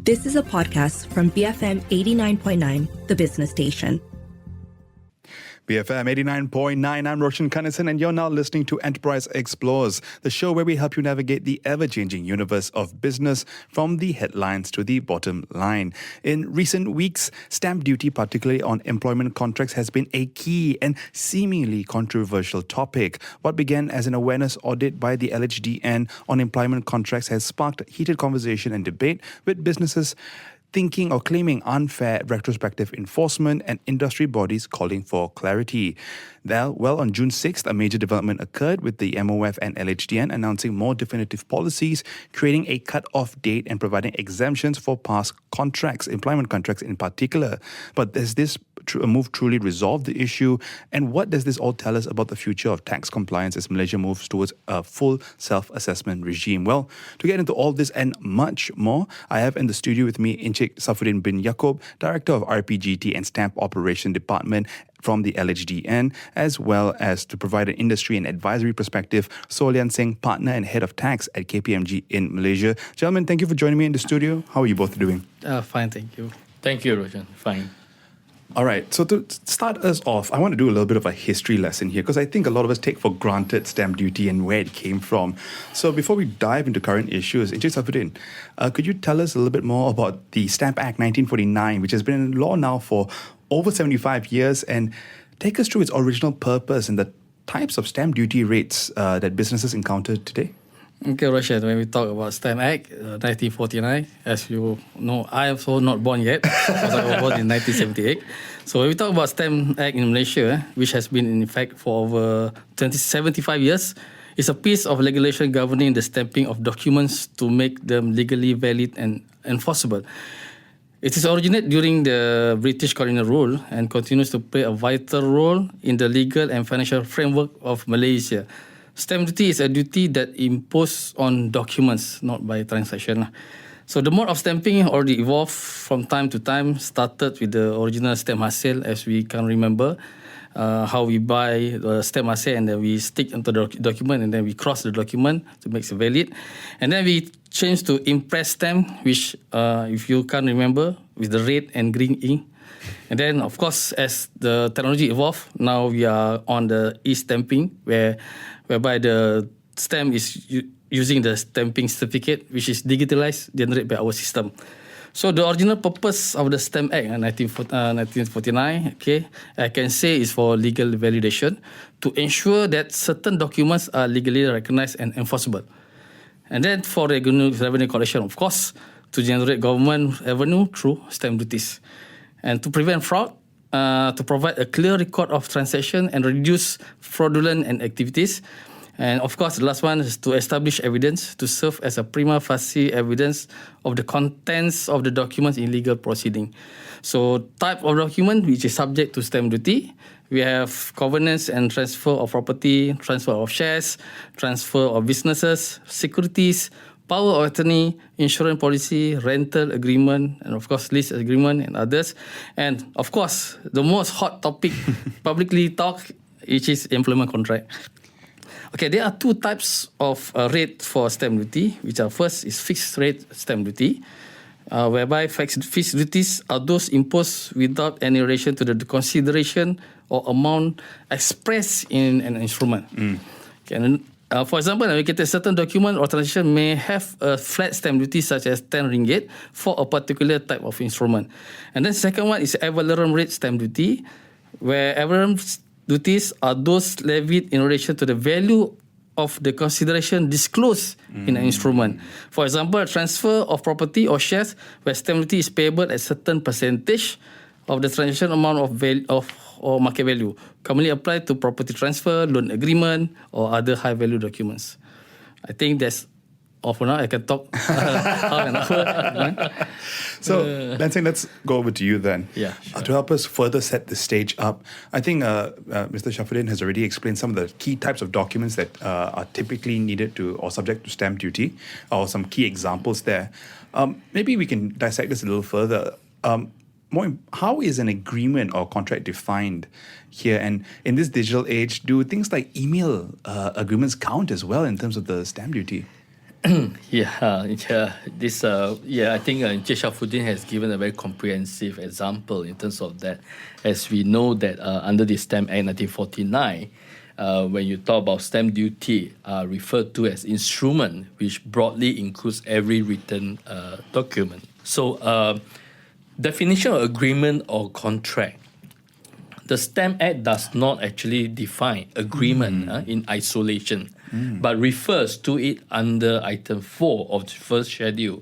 This is a podcast from BFM 89.9, the business station. BFM 89.9, I'm Roshan Kanison, and you're now listening to Enterprise Explores, the show where we help you navigate the ever-changing universe of business from the headlines to the bottom line. In recent weeks, stamp duty, particularly on employment contracts, has been a key and seemingly controversial topic. What began as an awareness audit by the LHDN on employment contracts has sparked heated conversation and debate, with businesses thinking or claiming unfair retrospective enforcement and industry bodies calling for clarity. Well, on June 6th, a major development occurred with the MOF and LHDN announcing more definitive policies, creating a cut-off date and providing exemptions for past contracts, employment contracts in particular. But does this move truly resolve the issue? And what does this all tell us about the future of tax compliance as Malaysia moves towards a full self-assessment regime? Well, to get into all this and much more, I have in the studio with me Encik Shafudin bin Yacob, Director of RPGT and Stamp Operation Department from the LHDN, as well as to provide an industry and advisory perspective, Solian Singh, Partner and Head of Tax at KPMG in Malaysia. Gentlemen, thank you for joining me in the studio. How are you both doing? Fine, thank you. Thank you, Roshan. Fine. All right, so to start us off, I want to do a little bit of a history lesson here because I think a lot of us take for granted stamp duty and where it came from. So before we dive into current issues, Encik Shafudin, could you tell us a little bit more about the Stamp Act 1949, which has been in law now for over 75 years, and take us through its original purpose and the types of stamp duty rates that businesses encounter today? Okay, Roshan, when we talk about Stamp Act 1949, as you know, I am also not born yet, because I was born in 1978. So when we talk about Stamp Act in Malaysia, which has been in effect for over 75 years, it's a piece of legislation governing the stamping of documents to make them legally valid and enforceable. It is originated during the British colonial rule and continues to play a vital role in the legal and financial framework of Malaysia. Stamp duty is a duty that imposed on documents, not by transaction. So the mode of stamping already evolved from time to time, started with the original stamp HASiL, as we can remember, how we buy the stamp HASiL and then we stick into the document and then we cross the document to make it valid. And then we changed to impress stamp, which, if you can remember, with the red and green ink. And then, of course, as the technology evolved, now we are on the e-stamping, whereby the stamp is using the stamping certificate, which is digitalized, generated by our system. So the original purpose of the Stamp Act 1949, okay, I can say is for legal validation, to ensure that certain documents are legally recognized and enforceable. And then for revenue collection, of course, to generate government revenue through stamp duties. And to prevent fraud, to provide a clear record of transaction and reduce fraudulent activities. And of course, the last one is to establish evidence to serve as a prima facie evidence of the contents of the documents in legal proceeding. So type of document which is subject to stamp duty, we have covenants and transfer of property, transfer of shares, transfer of businesses, securities, power of attorney, insurance policy, rental agreement, and of course lease agreement and others. And of course, the most hot topic publicly talked, which is employment contract. Okay, there are two types of rate for stamp duty, which are first is fixed rate stamp duty, whereby fixed duties are those imposed without any relation to the consideration or amount expressed in an instrument. Okay, and, for example, a certain document or transaction may have a flat stamp duty such as 10 ringgit for a particular type of instrument. And then second one is ad valorem rate stamp duty, where ad valorem duties are those levied in relation to the value of the consideration disclosed in an instrument. For example, a transfer of property or shares where stamp duty is payable at certain percentage of the transaction amount of value or market value, commonly applied to property transfer, loan agreement, or other high-value documents. I think that's all for now. I can talk half an hour. So, Lansing, let's go over to you then. Yeah, sure. To help us further set the stage up, I think Mr. Shafudin has already explained some of the key types of documents that are typically needed to or subject to stamp duty, or some key examples there. Maybe we can dissect this a little further. How is an agreement or contract defined here? And in this digital age, do things like email agreements count as well in terms of the stamp duty? I think Encik Shafudin has given a very comprehensive example in terms of that. As we know that under the Stamp Act 1949, when you talk about stamp duty, referred to as instrument, which broadly includes every written document. So, definition of agreement or contract. The Stamp Act does not actually define agreement in isolation, but refers to it under Item 4 of the first schedule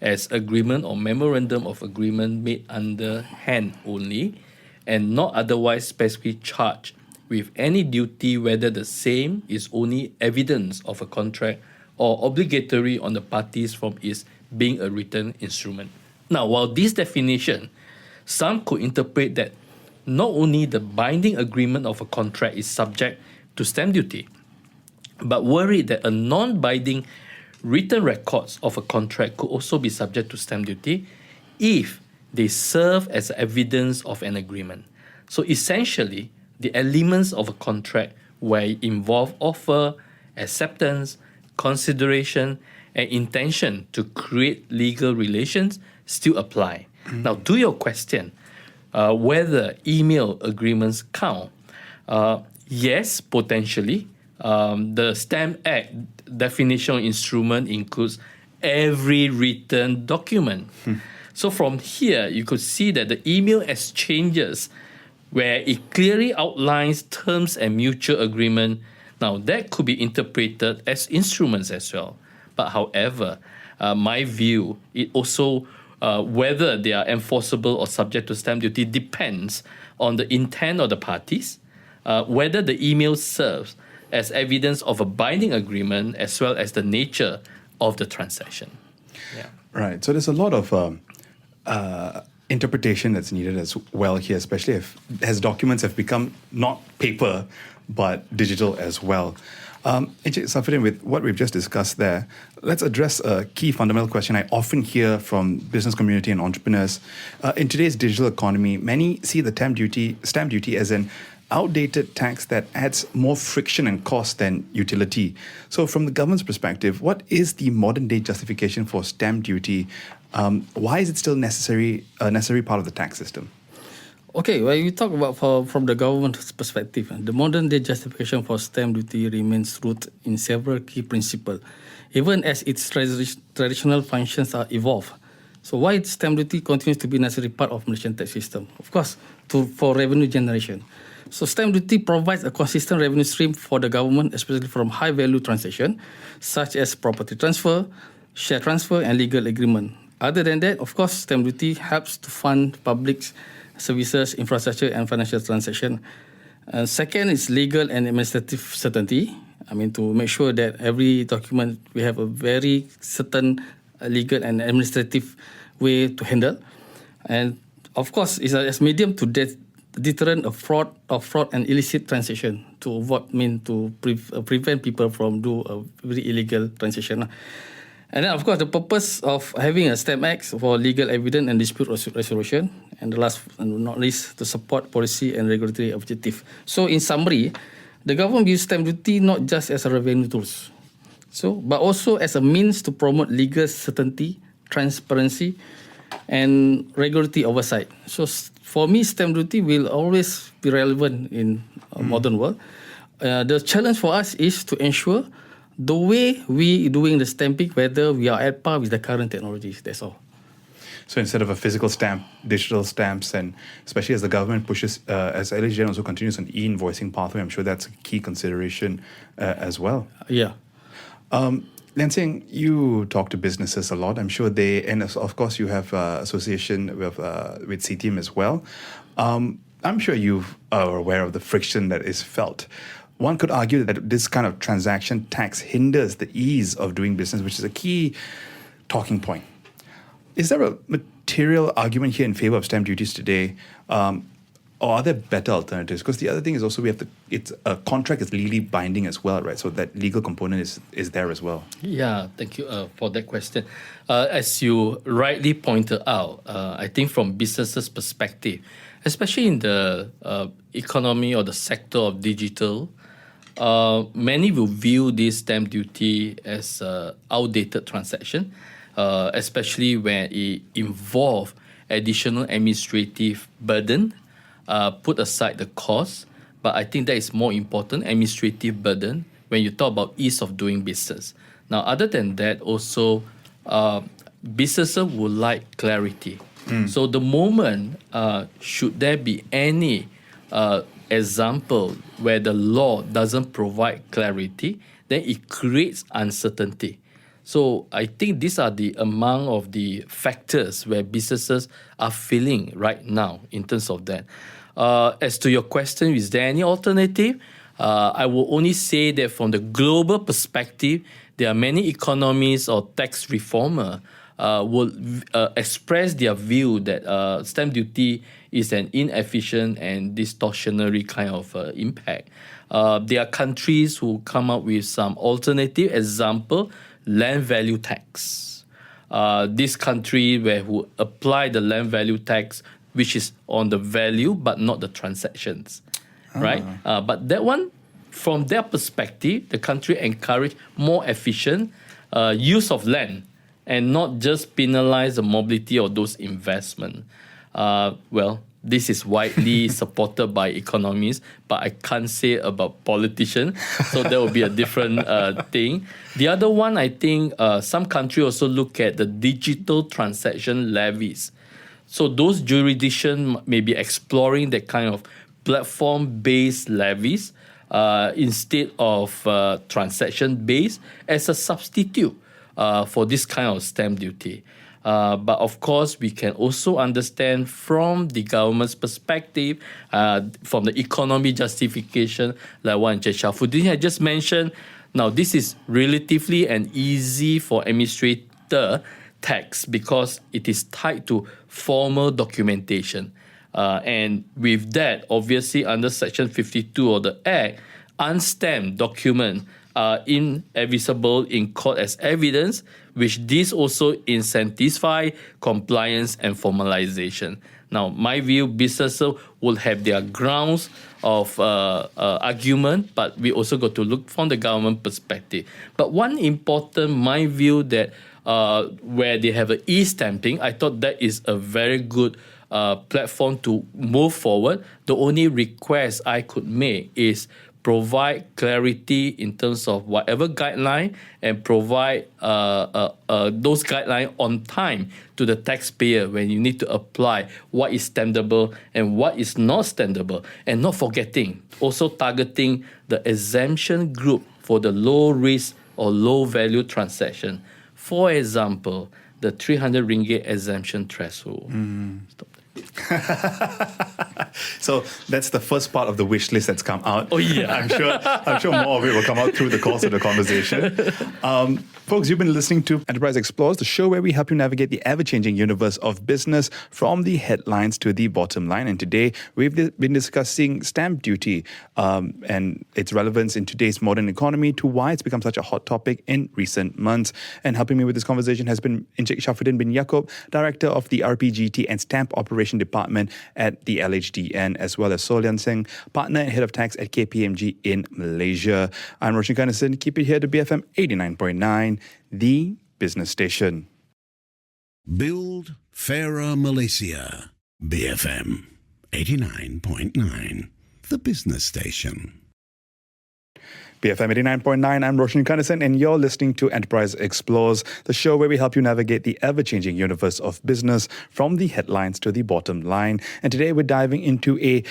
as agreement or memorandum of agreement made under hand only and not otherwise specifically charged with any duty, whether the same is only evidence of a contract or obligatory on the parties from its being a written instrument. Now, while this definition, some could interpret that not only the binding agreement of a contract is subject to stamp duty, but worry that a non-binding written records of a contract could also be subject to stamp duty if they serve as evidence of an agreement. So essentially, the elements of a contract where involve offer, acceptance, consideration, and intention to create legal relations still apply. Now, to your question, whether email agreements count, yes, potentially. The Stamp Act definition of instrument includes every written document. So from here, you could see that the email exchanges where it clearly outlines terms and mutual agreement. Now, that could be interpreted as instruments as well. But however, my view, it also, whether they are enforceable or subject to stamp duty depends on the intent of the parties, whether the email serves as evidence of a binding agreement, as well as the nature of the transaction. Yeah. Right. So there's a lot of interpretation that's needed as well here, especially as documents have become not paper, but digital as well. Encik Shafudin, with what we've just discussed there, let's address a key fundamental question I often hear from business community and entrepreneurs. In today's digital economy, many see the stamp duty as an outdated tax that adds more friction and cost than utility. So from the government's perspective, what is the modern day justification for stamp duty? Why is it still a necessary part of the tax system? Okay, when you talk about from the government's perspective, the modern day justification for stamp duty remains rooted in several key principles, even as its traditional functions are evolved. So why stamp duty continues to be a necessary part of Malaysian tax system? Of course, for revenue generation. So stamp duty provides a consistent revenue stream for the government, especially from high-value transactions, such as property transfer, share transfer, and legal agreement. Other than that, of course, stamp duty helps to fund public services, infrastructure, and financial transaction. Second is legal and administrative certainty. To make sure that every document we have a very certain legal and administrative way to handle. And of course, it's a medium to deterrent of fraud and illicit transaction to prevent people from do a very illegal transaction. And then, of course, the purpose of having a Stamp Act for legal evidence and dispute resolution, and the last and not least, to support policy and regulatory objective. So, in summary, the government views stamp duty not just as a revenue tool, but also as a means to promote legal certainty, transparency, and regulatory oversight. So, for me, stamp duty will always be relevant in a modern world. The challenge for us is to ensure the way we doing the stamping, whether we are at par with the current technologies. That's all. So instead of a physical stamp, digital stamps, and especially as the government pushes, as LHDN also continues on e-invoicing pathway, I'm sure that's a key consideration as well. Yeah. Lian Sing, you talk to businesses a lot. I'm sure and of course you have association with CTM as well. I'm sure you are aware of the friction that is felt. One could argue that this kind of transaction tax hinders the ease of doing business, which is a key talking point. Is there a material argument here in favor of stamp duties today, or are there better alternatives? Because the other thing is also it's a contract is legally binding as well, right? So that legal component is there as well. Yeah, thank you for that question. As you rightly pointed out, I think from businesses' perspective, especially in the economy or the sector of digital, Many will view this stamp duty as an outdated transaction, especially when it involves additional administrative burden. Put aside the cost, but I think that is more important, administrative burden, when you talk about ease of doing business. Now, other than that, also, businesses would like clarity. So the moment, should there be any example where the law doesn't provide clarity, then it creates uncertainty. So I think these are the among of the factors where businesses are feeling right now in terms of that. As to your question, is there any alternative? I will only say that from the global perspective, there are many economists or tax reformers will express their view that stamp duty is an inefficient and distortionary kind of impact. There are countries who come up with some alternative example, land value tax. This country who apply the land value tax, which is on the value but not the transactions, right? But that one, from their perspective, the country encourage more efficient use of land and not just penalize the mobility of those investment. Well, this is widely supported by economists, but I can't say about politicians, so that will be a different thing. The other one, I think some countries also look at the digital transaction levies. So those jurisdictions may be exploring that kind of platform-based levies instead of transaction-based as a substitute for this kind of stamp duty. But of course, we can also understand from the government's perspective, from the economy justification, like what Encik Shafudin had just mentioned. Now, this is relatively and easy for administrator tax because it is tied to formal documentation. And with that, obviously, under Section 52 of the Act, unstamped documents are inadmissible in court as evidence, which this also incentivize compliance and formalization. Now, my view, businesses will have their grounds of argument, but we also got to look from the government perspective. But one important, my view, that where they have an e-stamping, I thought that is a very good platform to move forward. The only request I could make is provide clarity in terms of whatever guideline and provide those guidelines on time to the taxpayer when you need to apply what is stampable and what is not stampable. And not forgetting, also targeting the exemption group for the low risk or low value transaction. For example, the 300 ringgit exemption threshold. Stop. So that's the first part of the wish list that's come out. Oh yeah, I'm sure more of it will come out through the course of the conversation. Folks, you've been listening to Enterprise Explores, the show where we help you navigate the ever-changing universe of business from the headlines to the bottom line. And today we've been discussing stamp duty and its relevance in today's modern economy, to why it's become such a hot topic in recent months. And helping me with this conversation has been Encik Shafudin bin Yacob, Director of the RPGT and Stamp Operation Department at the LHDN, as well as Solian Singh, Partner and Head of Tax at KPMG in Malaysia. I'm Roshan Kanesan. Keep it here to BFM 89.9, the business station. Build Fairer Malaysia. BFM 89.9, the business station. BFM 89.9, I'm Roshan Kanesan, and you're listening to Enterprise Explores, the show where we help you navigate the ever-changing universe of business from the headlines to the bottom line. And today we're diving into a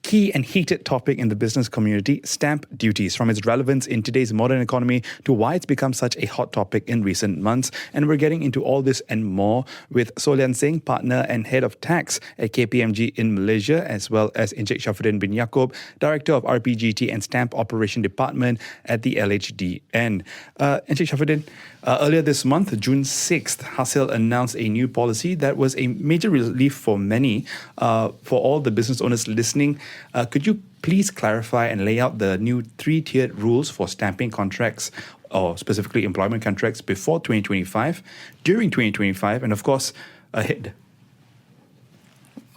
key and heated topic in the business community, stamp duties, from its relevance in today's modern economy to why it's become such a hot topic in recent months. And we're getting into all this and more with Solian Singh, Partner and Head of Tax at KPMG in Malaysia, as well as Encik Shafudin bin Yacob, Director of RPGT and Stamp Operation Department at the LHDN. Encik Shafudin, earlier this month, June 6th, HASiL announced a new policy that was a major relief for many, for all the business owners listening. Could you please clarify and lay out the new 3-tiered rules for stamping contracts, or specifically employment contracts, before 2025, during 2025, and of course, ahead?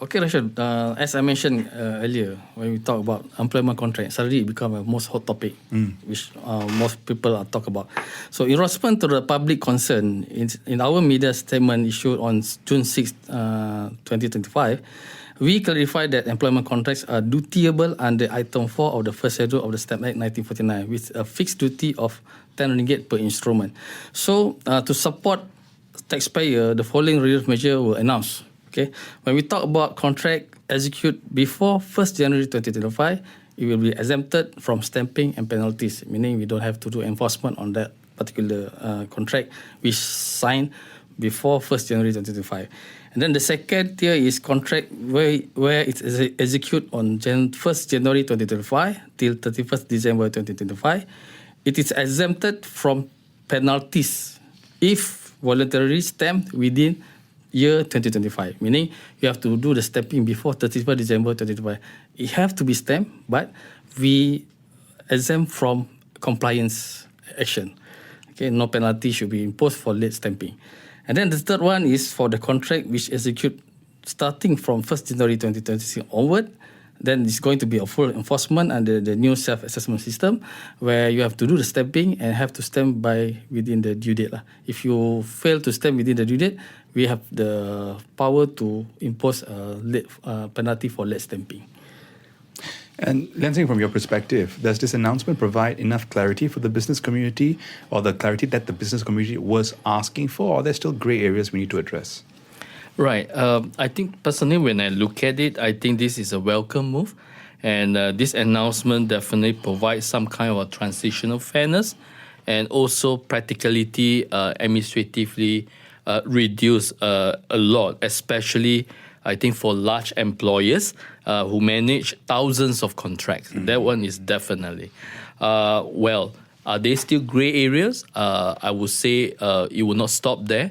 Okay, Rashid. As I mentioned earlier, when we talk about employment contract, suddenly it become a most hot topic, which most people are talk about. So, in response to the public concern, in our media statement issued on June 6, 2025, we clarified that employment contracts are dutiable under Item 4 of the first schedule of the Stamp Act 1949, with a fixed duty of 10 ringgit per instrument. So, to support taxpayer, the following relief measure were announced. Okay, when we talk about contract execute before 1st January 2025, it will be exempted from stamping and penalties, meaning we don't have to do enforcement on that particular contract we signed before 1st January 2025. And then the second tier is contract where it's execute on 1st January 2025 till 31st December 2025. It is exempted from penalties if voluntarily stamped within year 2025, meaning you have to do the stamping before 31st December 2025. It have to be stamped, but we exempt from compliance action. Okay, no penalty should be imposed for late stamping. And then the third one is for the contract which execute starting from 1st January 2026 onward. Then it's going to be a full enforcement under the new self-assessment system, where you have to do the stamping and have to stamp by within the due date. If you fail to stamp within the due date, we have the power to impose a late penalty for late stamping. And Lensing, from your perspective, does this announcement provide enough clarity for the business community, or the clarity that the business community was asking for, or are there still grey areas we need to address? Right. I think personally, when I look at it, I think this is a welcome move. And this announcement definitely provides some kind of a transitional fairness and also practicality, administratively reduce a lot, especially I think for large employers who manage thousands of contracts. That one is definitely. Well, are there still gray areas? I would say it will not stop there.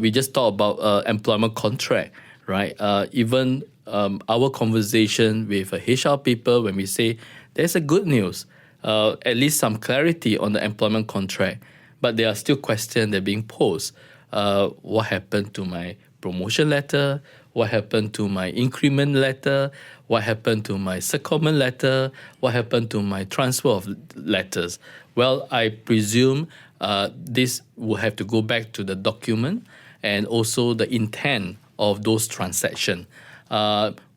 We just talked about employment contract, right? Even our conversation with HR people, when we say there's a good news, at least some clarity on the employment contract, but there are still questions that are being posed. What happened to my promotion letter? What happened to my increment letter? What happened to my secondment letter? What happened to my transfer of letters? Well, I presume this will have to go back to the document and also the intent of those transactions.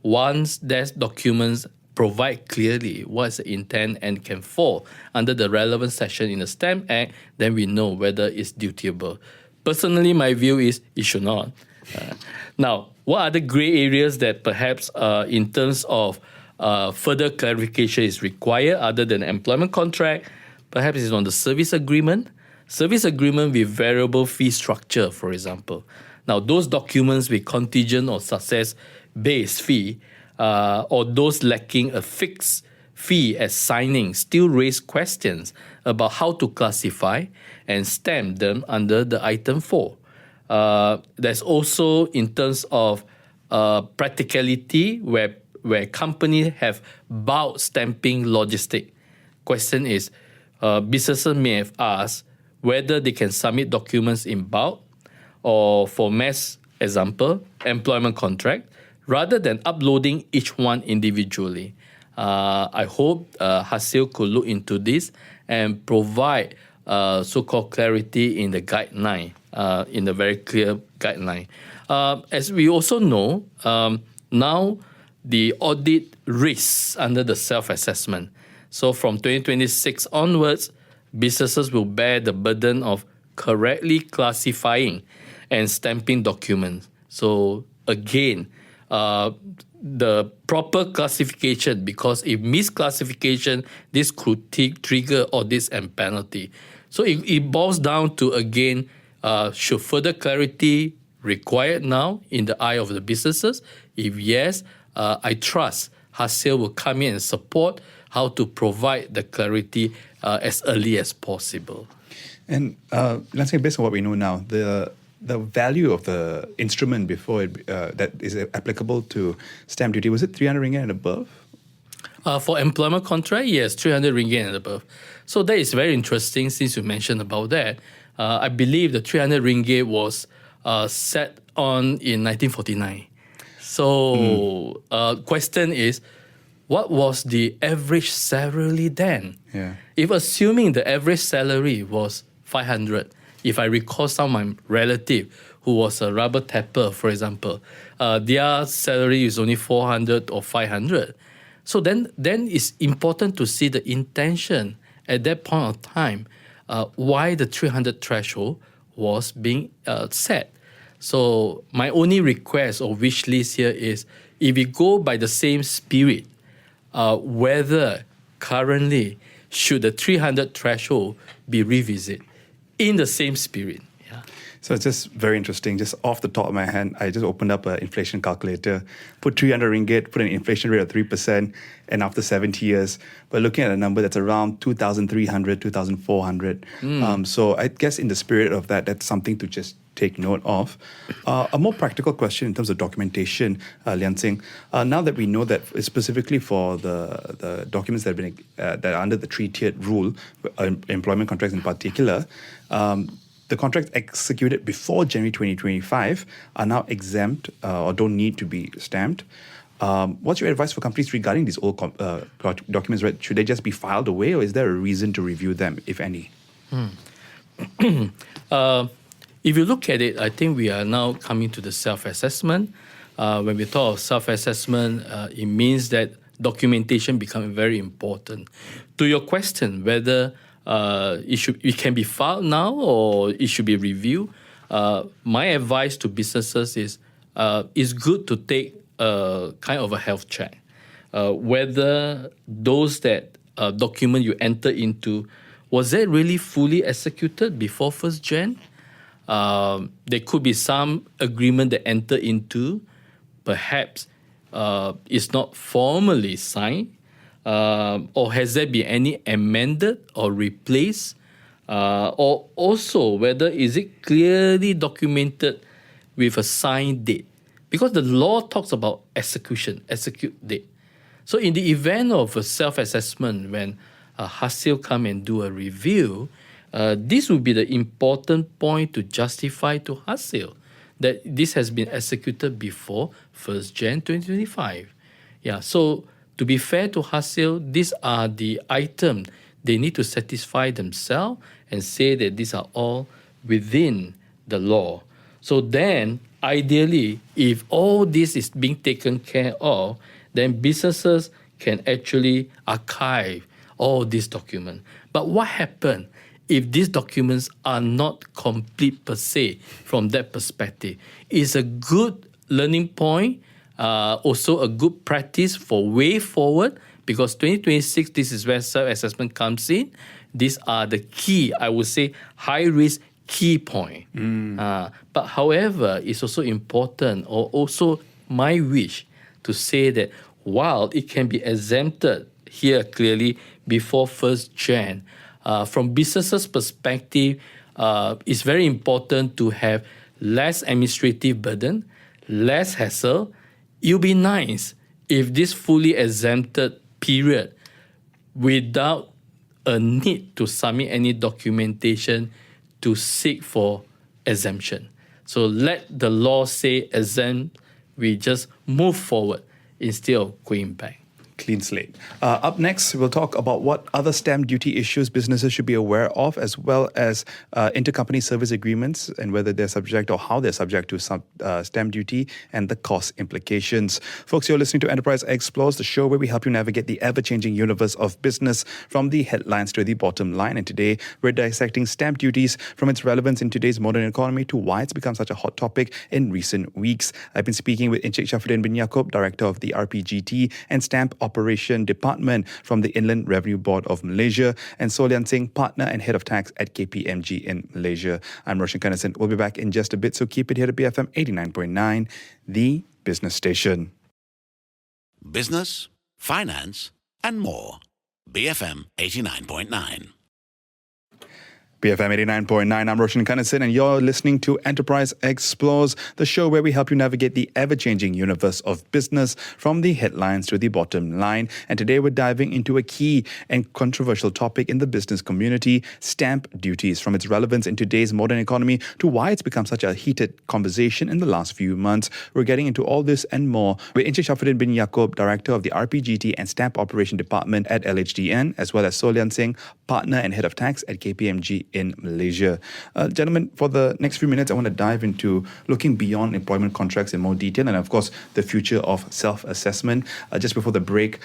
Once those documents provide clearly what's the intent and can fall under the relevant section in the Stamp Act, then we know whether it's dutiable. Personally, my view is it should not. Now, what are the grey areas that perhaps in terms of further clarification is required other than employment contract? Perhaps it's on the service agreement with variable fee structure, for example. Now, those documents with contingent or success-based fee or those lacking a fixed fee as signing still raise questions about how to classify and stamp them under the Item 4. There's also in terms of practicality where companies have bulk stamping logistic. Question is, businesses may have asked whether they can submit documents in bulk or for mass example, employment contract, rather than uploading each one individually. I hope HASiL could look into this and provide so-called clarity in the guideline, in the very clear guideline. As we also know, now the audit risks under the self-assessment. So from 2026 onwards, businesses will bear the burden of correctly classifying and stamping documents. So again, the proper classification, because if misclassification, this could trigger audits and penalty. So it boils down to, again, should further clarity required now in the eye of the businesses? If yes, I trust HASiL will come in and support how to provide the clarity as early as possible. And let's say, based on what we know now, the value of the instrument before it, that is applicable to stamp duty, was it 300 ringgit and above? For employment contract, yes, 300 ringgit and above. So that is very interesting since you mentioned about that. I believe the 300 ringgit was set on in 1949. So, question is, what was the average salary then? Yeah. If assuming the average salary was 500, if I recall some of my relative who was a rubber tapper, for example, their salary is only 400 or 500. So then it's important to see the intention at that point of time, why the 300 threshold was being set. So my only request or wish list here is, if we go by the same spirit, whether currently should the 300 threshold be revisited in the same spirit. Yeah. So it's just very interesting. Just off the top of my head, I just opened up an inflation calculator, put 300 ringgit, put an inflation rate of 3%, and after 70 years, we're looking at a number that's around 2,300, 2,400. So I guess in the spirit of that, that's something to just take note of. A more practical question in terms of documentation, Lian Sing. Now that we know that specifically for the documents that have been that are under the three-tiered rule, employment contracts in particular, the contracts executed before January 2025 are now exempt or don't need to be stamped. What's your advice for companies regarding these old documents? Right? Should they just be filed away, or is there a reason to review them, if any? If you look at it, I think we are now coming to the self-assessment. When we talk of self-assessment, it means that documentation becomes very important. To your question, whether it can be filed now or it should be reviewed, my advice to businesses is it's good to take kind of a health check. Whether those that document you enter into, was that really fully executed before 1st Jan? There could be some agreement that enter into, perhaps it's not formally signed, or has there been any amended or replaced, or also whether is it clearly documented with a signed date, because the law talks about execute date. So in the event of a self-assessment, when HASiL come and do a review, this will be the important point to justify to HASiL that this has been executed before 1st Jan 2025. Yeah, so to be fair to HASiL, these are the items they need to satisfy themselves and say that these are all within the law. So then, ideally, if all this is being taken care of, then businesses can actually archive all these documents. But what happens if these documents are not complete per se from that perspective? It's a good learning point, also a good practice for way forward, because 2026, this is where self-assessment comes in. These are the key, I would say, high-risk key point. But however, it's also important, or also my wish, to say that while it can be exempted here clearly before 1st Jan, from businesses' perspective, it's very important to have less administrative burden, less hassle. It would be nice if this fully exempted period, without a need to submit any documentation to seek for exemption. So let the law say exempt, we just move forward instead of going back. Clean slate. Up next, we'll talk about what other stamp duty issues businesses should be aware of, as well as intercompany service agreements and whether they're subject or how they're subject to some stamp duty and the cost implications. Folks, you're listening to Enterprise Explores, the show where we help you navigate the ever-changing universe of business from the headlines to the bottom line. And today, we're dissecting stamp duties from its relevance in today's modern economy to why it's become such a hot topic in recent weeks. I've been speaking with Encik Shafudin bin Yacob, Director of the RPGT and Stamp Operation Department from the Inland Revenue Board of Malaysia, and Lian Sing, Partner and Head of Tax at KPMG in Malaysia. I'm Roshan Kanesan. We'll be back in just a bit, so keep it here to BFM 89.9, the business station. Business, finance, and more. BFM 89.9. BFM 89.9, I'm Roshan Kanasin, and you're listening to Enterprise Explores, the show where we help you navigate the ever-changing universe of business from the headlines to the bottom line. And today we're diving into a key and controversial topic in the business community, stamp duties, from its relevance in today's modern economy to why it's become such a heated conversation in the last few months. We're getting into all this and more with Encik Shafudin bin Yacob, Director of the RPGT and Stamp Operation Department at LHDN, as well as Solian Singh, Partner and Head of Tax at KPMG in Malaysia. Gentlemen, for the next few minutes, I want to dive into looking beyond employment contracts in more detail and, of course, the future of self-assessment. Just before the break,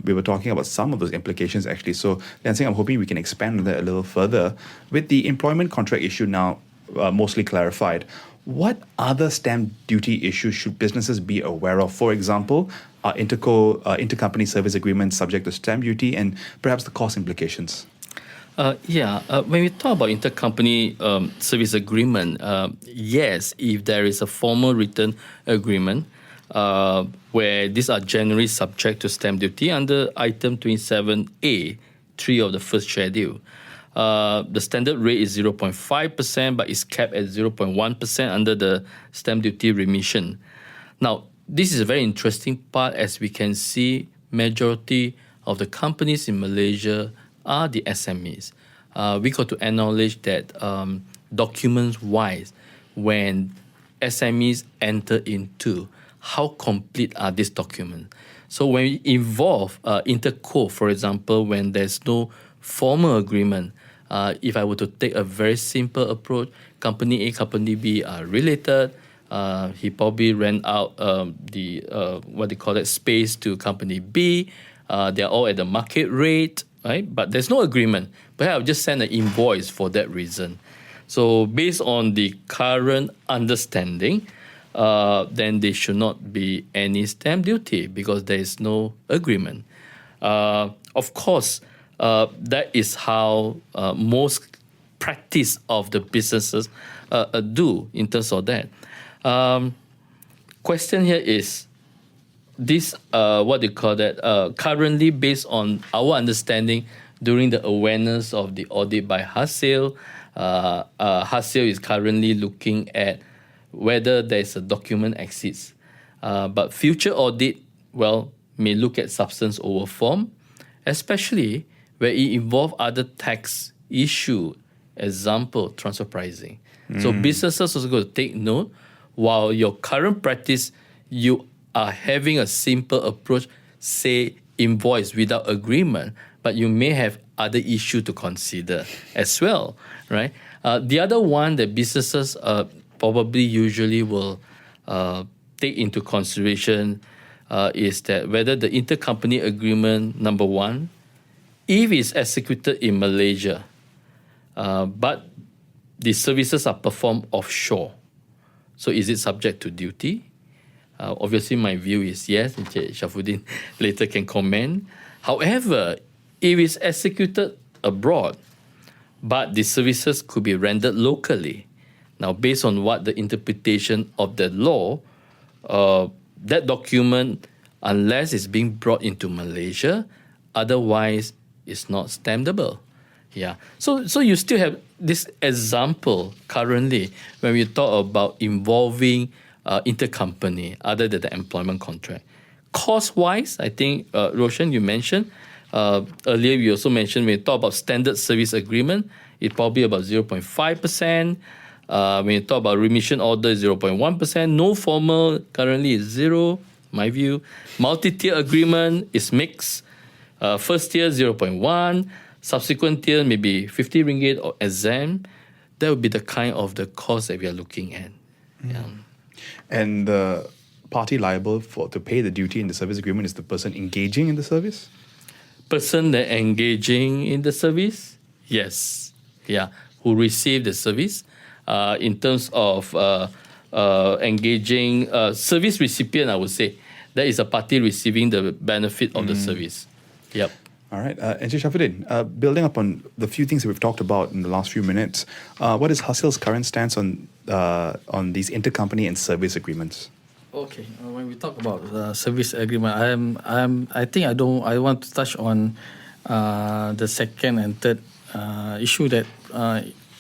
we were talking about some of those implications, actually. So, Lian Singh, I'm hoping we can expand on that a little further. With the employment contract issue now mostly clarified, what other stamp duty issues should businesses be aware of? For example, intercompany service agreements subject to stamp duty and perhaps the cost implications. When we talk about intercompany service agreement, yes, if there is a formal written agreement where these are generally subject to stamp duty under item 27A, 3 of the first schedule. The standard rate is 0.5%, but is capped at 0.1% under the stamp duty remission. Now, this is a very interesting part, as we can see majority of the companies in Malaysia are the SMEs. We got to acknowledge that documents-wise, when SMEs enter into, how complete are these documents? So when we involve interco, for example, when there's no formal agreement, if I were to take a very simple approach, company A, company B are related. He probably rent out space to company B. They're all at the market rate, right? But there's no agreement. Perhaps I'll just send an invoice for that reason. So based on the current understanding, then there should not be any stamp duty because there is no agreement. Of course, that is how most practice of the businesses do in terms of that. Question here is this, currently based on our understanding during the awareness of the audit by HASiL, HASiL is currently looking at whether there's a document exists. But future audit, may look at substance over form, especially where it involves other tax issue, example, transfer pricing. So businesses also got to take note, while your current practice, you are having a simple approach, say invoice without agreement, but you may have other issue to consider as well, right? The other one that businesses probably usually will take into consideration is that whether the intercompany agreement, number one, if it's executed in Malaysia, but the services are performed offshore, so is it subject to duty? Obviously, my view is yes. Encik Shafudin later can comment. However, if it's executed abroad, but the services could be rendered locally, now based on what the interpretation of the law, that document, unless it's being brought into Malaysia, otherwise it's not stampable. Yeah. So you still have this example currently when we talk about involving intercompany other than the employment contract. Cost-wise, I think, Roshan, you mentioned, earlier we also mentioned when we talk about standard service agreement, it's probably about 0.5%. When you talk about remission order, 0.1%. No formal currently is 0, my view. Multi-tier agreement is mixed. First tier, 0.1. Subsequent tier, maybe 50 ringgit or exempt. That would be the kind of the cost that we are looking at. Yeah. And the party liable to pay the duty in the service agreement is the person engaging in the service? Person that engaging in the service? Yes. Yeah. Who received the service. In terms of engaging service recipient, I would say, that is a party receiving the benefit of the service. Yep. All right. Encik Shafudin, building up on the few things that we've talked about in the last few minutes, what is HASiL's current stance on these intercompany and service agreements? Okay, when we talk about service agreement, I want to touch on the second and third issue that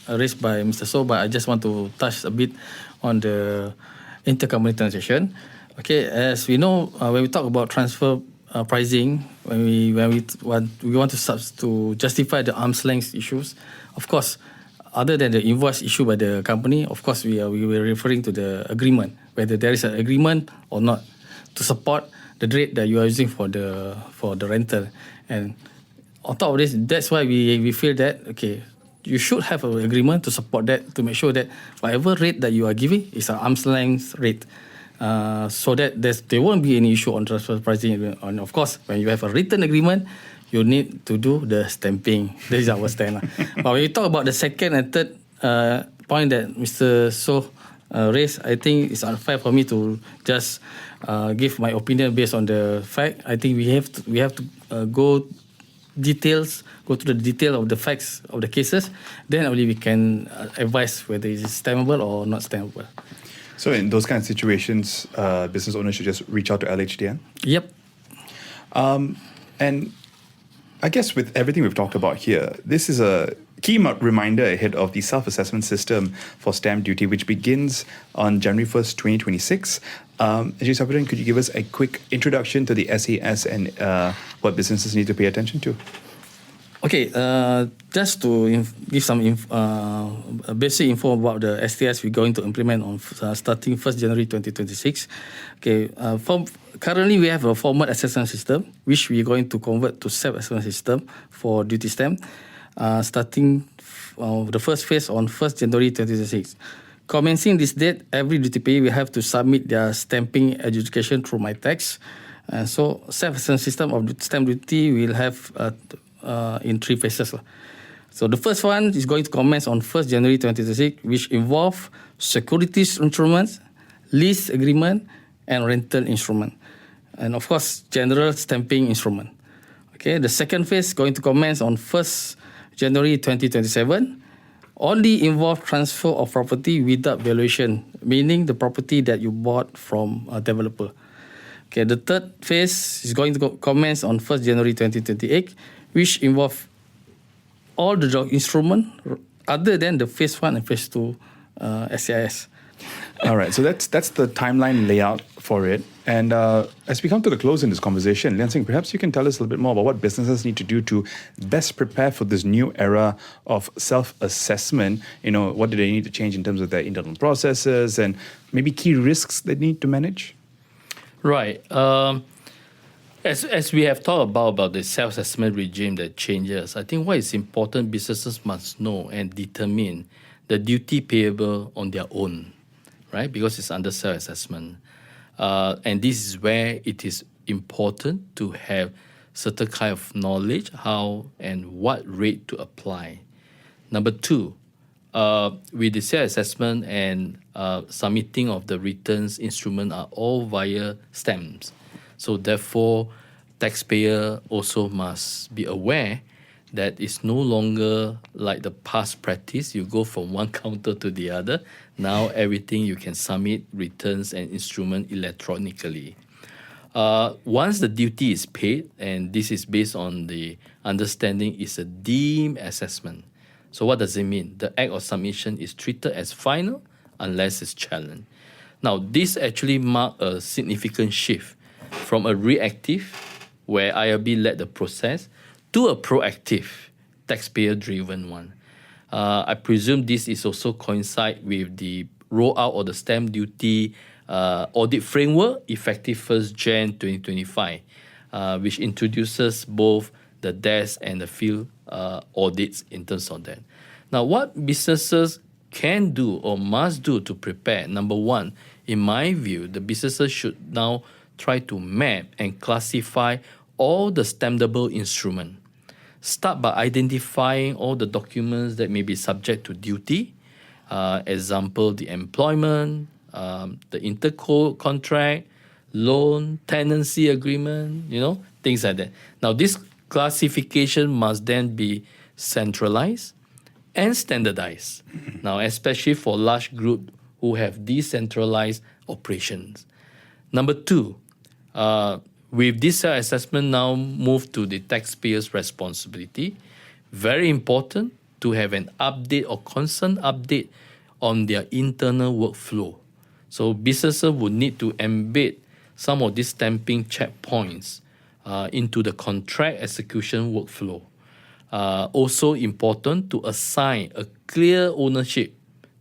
raised by Mr. So, but I just want to touch a bit on the intercompany transaction. Okay, as we know, when we talk about transfer pricing, when we want to justify the arm's length issues, of course, other than the invoice issued by the company, of course, we were referring to the agreement, whether there is an agreement or not, to support the rate that you are using for the rental. And on top of this, that's why we feel that, okay, you should have an agreement to support that, to make sure that whatever rate that you are giving is an arm's length rate, so that there won't be any issue on transfer pricing. And of course, when you have a written agreement, you need to do the stamping. This is our stand. But when you talk about the second and third point that Mr. So raised, I think it's unfair for me to just give my opinion based on the fact. I think we have to go to the detail of the facts of the cases, then only we can advise whether it is stampable or not stampable. So in those kind of situations, business owners should just reach out to LHDN? Yep. And I guess with everything we've talked about here, this is a key reminder ahead of the self-assessment system for stamp duty, which begins on January 1st, 2026. Encik Shafudin, could you give us a quick introduction to the SAS and what businesses need to pay attention to? Okay, just to give some basic info about the STS we're going to implement on starting 1st January 2026. Okay, currently we have a formal assessment system, which we're going to convert to self-assessment system for duty stamp, starting the first phase on 1st January 2026. Commencing this date, every duty payer will have to submit their stamping adjudication through MyTax. So self-assessment system of stamp duty will have in 3 phases. So the first one is going to commence on 1st January 2026, which involve securities instruments, lease agreement, and rental instrument. And of course, general stamping instrument. Okay, the second phase is going to commence on 1st January 2027. Only involve transfer of property without valuation, meaning the property that you bought from a developer. Okay, the third phase is going to commence on 1st January 2028, which involve all the instrument other than the phase 1 and phase 2 SCIS. All right, so that's the timeline layout for it. And as we come to the close in this conversation, Lian Sing, perhaps you can tell us a little bit more about what businesses need to do to best prepare for this new era of self-assessment. You know, what do they need to change in terms of their internal processes and maybe key risks they need to manage? Right. As we have talked about the self-assessment regime that changes, I think what is important, businesses must know and determine the duty payable on their own, right? Because it's under self-assessment. And this is where it is important to have certain kind of knowledge, how and what rate to apply. Number 2, with the self-assessment and submitting of the returns instrument are all via stamps. So therefore, taxpayer also must be aware that it's no longer like the past practice. You go from one counter to the other. Now everything you can submit returns and instrument electronically. Once the duty is paid, and this is based on the understanding, is a deemed assessment. So what does it mean? The act of submission is treated as final unless it's challenged. Now this actually marks a significant shift from a reactive, where IRB led the process, to a proactive, taxpayer-driven one. I presume this is also coincide with the rollout of the stamp duty audit framework effective 1st Jan 2025, which introduces both the desk and the field audits in terms of that. Now, what businesses can do or must do to prepare? Number 1, in my view, the businesses should now try to map and classify all the stampable instruments. Start by identifying all the documents that may be subject to duty. Example, the employment, the interco contract, loan, tenancy agreement, things like that. Now, this classification must then be centralized and standardized. Now, especially for large groups who have decentralized operations. Number 2, with this assessment now moved to the taxpayer's responsibility, very important to have an update or constant update on their internal workflow. So businesses would need to embed some of these stamping checkpoints into the contract execution workflow. Also important to assign a clear ownership.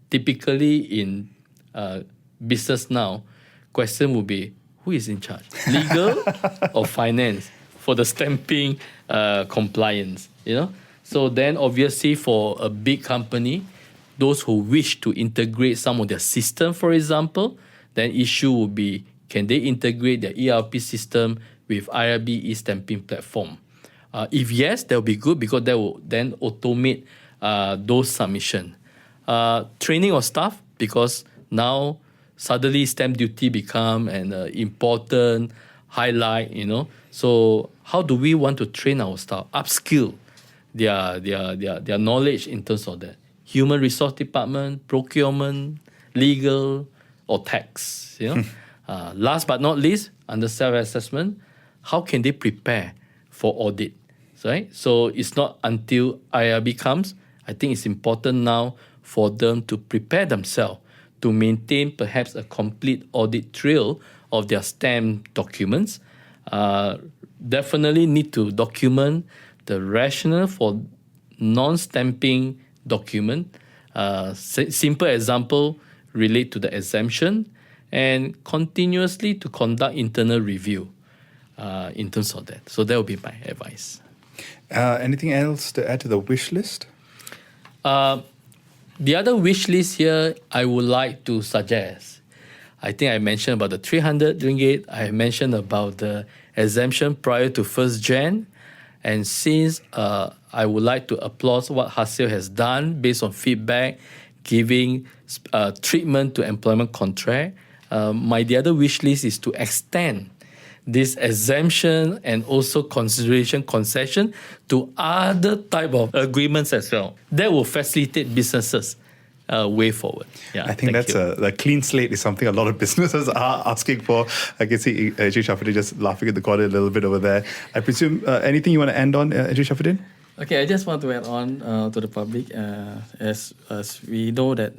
Typically in business now, question would be, who is in charge? Legal or finance for the stamping compliance, So then obviously for a big company, those who wish to integrate some of their system, for example, then issue would be, can they integrate their ERP system with IRB e-stamping platform? If yes, that will be good because that will then automate those submission. Training of staff, because now suddenly stamp duty become an important highlight, So how do we want to train our staff, upskill their knowledge in terms of that? Human resource department, procurement, legal, or tax, Last but not least, under self-assessment, how can they prepare for audit, right? So it's not until IRB comes. I think it's important now for them to prepare themselves to maintain perhaps a complete audit trail of their stamp documents. Definitely need to document the rationale for non-stamping document. Simple example relate to the exemption and continuously to conduct internal review in terms of that. So that would be my advice. Anything else to add to the wish list? The other wish list here, I would like to suggest. I think I mentioned about the 300 ringgit. I mentioned about the exemption prior to 1st Jan. And since I would like to applaud what HASiL has done based on feedback, giving treatment to employment contract, the other wish list is to extend this exemption and also concession to other type of agreements as well. That will facilitate businesses way forward. Yeah, I think that's a clean slate is something a lot of businesses are asking for. I can see Encik Shafudin just laughing at the corner a little bit over there. I presume anything you want to end on, Encik Shafudin? Okay, I just want to add on to the public, as we know that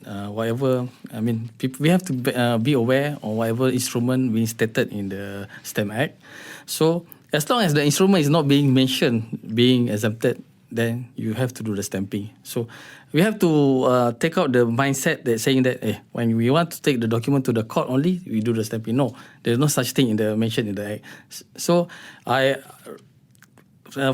we have to be aware of whatever instrument being stated in the Stamp Act. So as long as the instrument is not being mentioned, being exempted, then you have to do the stamping. So we have to take out the mindset that saying that when we want to take the document to the court only, we do the stamping. No, there's no such thing mentioned in the Act. So I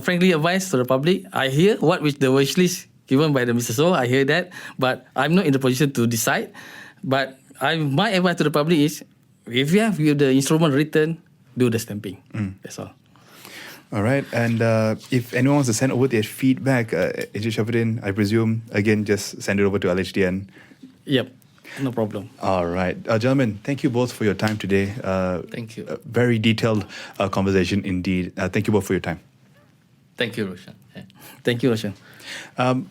frankly advise to the public, I hear the wish list given by the Mr. So, I hear that, but I'm not in the position to decide. But my advice to the public is, if you have the instrument written, do the stamping. That's all. All right. And if anyone wants to send over their feedback, Encik Shafudin, I presume, again, just send it over to LHDN. Yep. No problem. All right. Gentlemen, thank you both for your time today. Thank you. Very detailed conversation indeed. Thank you both for your time. Thank you, Roshan. Yeah. Thank you, Roshan.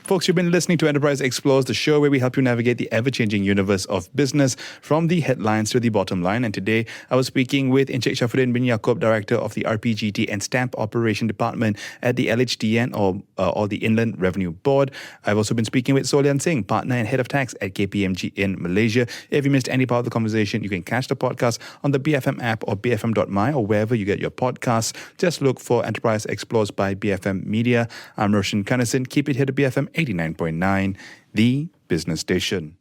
Folks, you've been listening to Enterprise Explores, the show where we help you navigate the ever-changing universe of business from the headlines to the bottom line. And today, I was speaking with Encik Shafudin bin Yacob, Director of the RPGT and Stamp Operation Department at the LHDN or the Inland Revenue Board. I've also been speaking with Solian Singh, Partner and Head of Tax at KPMG in Malaysia. If you missed any part of the conversation, you can catch the podcast on the BFM app or bfm.my or wherever you get your podcasts. Just look for Enterprise Explores by BFM Media. I'm Roshan Kanasin. Keep it here to BFM 89.9, the business station.